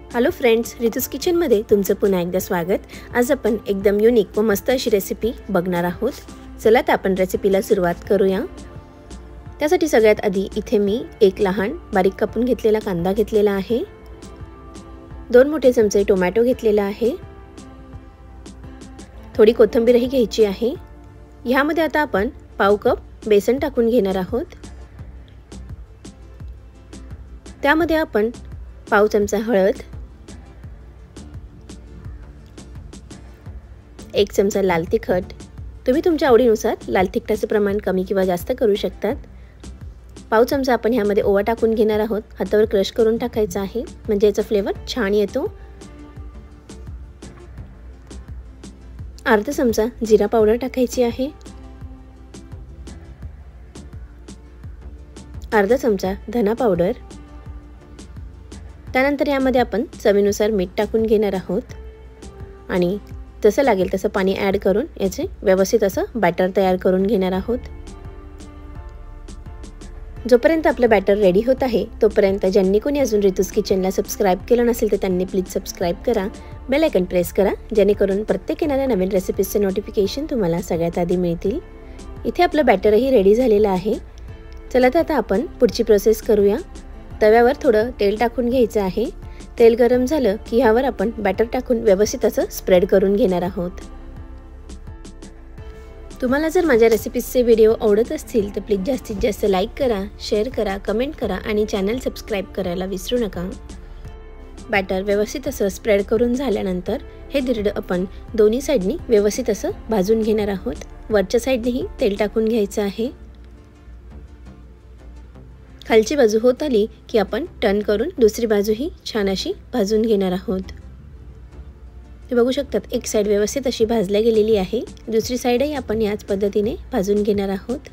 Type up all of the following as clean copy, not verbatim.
Hello friends, रितूज किचनमध्ये तुमचं पुन्हा एकदा स्वागत। आज आपण एकदम युनिक व मस्त अशी रेसिपी बघणार आहोत। चला तर आपण रेसिपीला सुरुवात करूया। त्यासाठी सगळ्यात आधी इथे मी एक लहान बारीक कापून घेतलेला कांदा घेतलेला आहे, 2 मोठे चमचे टोमॅटो घेतलेला आहे, थोडी कोथिंबीरही घ्यायची आहे। यामध्ये आता आपण पाव कप बेसन टाकून घेणार आहोत। त्यामध्ये आपण पाव चमचा हळद, 1 चमचा लाल तिखट, तुम्ही तुमच्या आवडीनुसार लाल तिखटाचे प्रमाण कमी किंवा जास्त करू शकतात। पाव चमचा आपण ह्यामध्ये ओवा टाकून घेणार आहोत, हातावर क्रश करून टाकायचा आहे म्हणजे याचा फ्लेवर छान येतो। अर्धा चमचा जिरा पावडर टाकायची आहे, अर्धा चमचा धना पावडर, त्यानंतर यामध्ये आपण चवीनुसार मीठ टाकून घेणार आहोत आणि जसं लागेल तसं पाणी ॲड करून याचे व्यवस्थित असं बॅटर तयार करून घेणार आहोत। जोपर्यंत आपलं बॅटर रेडी होत आहे तोपर्यंत ज्यांनी कोणी अजून रितूज किचनला सबस्क्राइब केलं नसेल तर त्यांनी प्लीज सबस्क्राइब करा, बेल आयकॉन प्रेस करा जेणेकरून प्रत्येक येणाऱ्या नवीन रेसिपीजचे नोटिफिकेशन तुम्हाला सगळ्यात आधी मिळतील। इथे आपलं बॅटरही रेडी झालेलं आहे। चला तर आता आपण पुढची प्रोसेस करूया। तव्यावर थोडं तेल टाकून घ्यायचं आहे। तेल गरम झालं की ह्यावर आपण बॅटर टाकून व्यवस्थित असं स्प्रेड करून घेणार आहोत। तुम्हाला जर माझ्या रेसिपीजचे व्हिडिओ आवडत असतील तर प्लीज जास्तीत जास्त लाईक करा, शेअर करा, कमेंट करा आणि चॅनल सबस्क्राइब करायला विसरू नका। बॅटर व्यवस्थित असं स्प्रेड करून झाल्यानंतर हे धिरडं आपण दोन्ही साइडनी व्यवस्थित असं भाजून घेणार आहोत। वरच्या साइडनेही तेल टाकून घ्यायचं आहे। खालची बाजू होत आली की आपण टर्न करून दुसरी बाजूही छान अशी भाजून घेणार आहोत। ते बघू शकतात एक साइड व्यवस्थित अशी भाजल्या गेलेली आहे, दुसरी साइडही आपण याच पद्धतीने भाजून घेणार आहोत।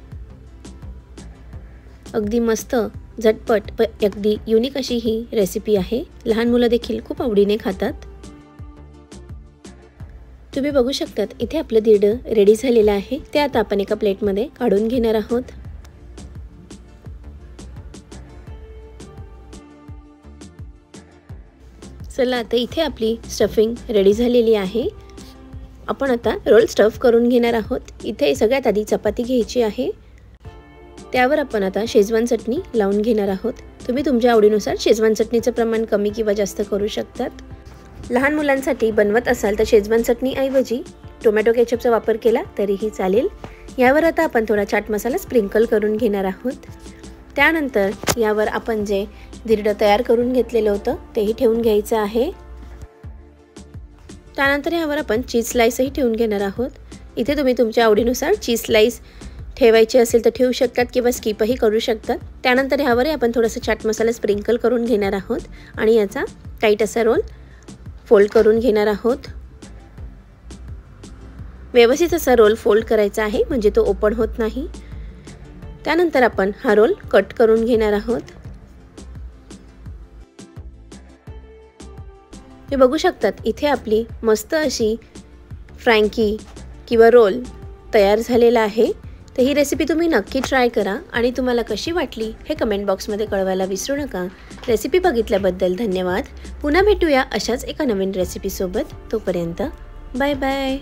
अगदी मस्त झटपट व अगदी युनिक अशी ही रेसिपी आहे। लहान मुलं देखील खूप आवडीने खातात। तुम्ही बघू शकतात इथे आपलं धिरडं रेडी झालेलं आहे। ते आता आपण एका प्लेटमध्ये काढून घेणार आहोत। चला आता इथे आपली स्टफिंग रेडी झालेली आहे। आपण आता रोल स्टफ करून घेणार आहोत। इथे सगळ्यात आधी चपाती घ्यायची आहे, त्यावर आपण आता शेजवान चटणी लावून घेणार आहोत। तुम्ही तुमच्या आवडीनुसार शेजवान चटणीचं प्रमाण कमी किंवा जास्त करू शकतात। लहान मुलांसाठी बनवत असाल तर शेजवान चटणी ऐवजी टोमॅटो केचपचा वापर केला तरीही चालेल। यावर आता आपण थोडा चाट मसाला स्प्रिंकल करून घेणार आहोत। त्यानंतर यावर आपण जे धिरडं तयार करून घेतलेलं होतं तेही ठेवून घ्यायचं आहे। त्यानंतर यावर आपण चीज स्लाइसही ठेवून घेणार आहोत। इथे तुम्ही तुमच्या आवडीनुसार चीज स्लाइस ठेवायची असेल तर ठेवू शकतात किंवा स्किपही करू शकतात। त्यानंतर यावरही आपण थोडासा चाट मसाला स्प्रिंकल करून घेणार आहोत आणि याचा टाईट असा रोल फोल्ड करून घेणार आहोत। व्यवस्थित असा रोल फोल्ड करायचा आहे म्हणजे तो ओपन होत नाही। त्यानंतर आपण हा रोल कट करून घेणार आहोत। हे बघू शकतात इथे आपली मस्त अशी फ्रँकी किंवा रोल तयार झालेला आहे। तर ही रेसिपी तुम्ही नक्की ट्राय करा आणि तुम्हाला कशी वाटली हे कमेंट बॉक्समध्ये कळवायला विसरू नका। रेसिपी बघितल्याबद्दल धन्यवाद। पुन्हा भेटूया अशाच एका नवीन रेसिपीसोबत। तोपर्यंत बाय बाय।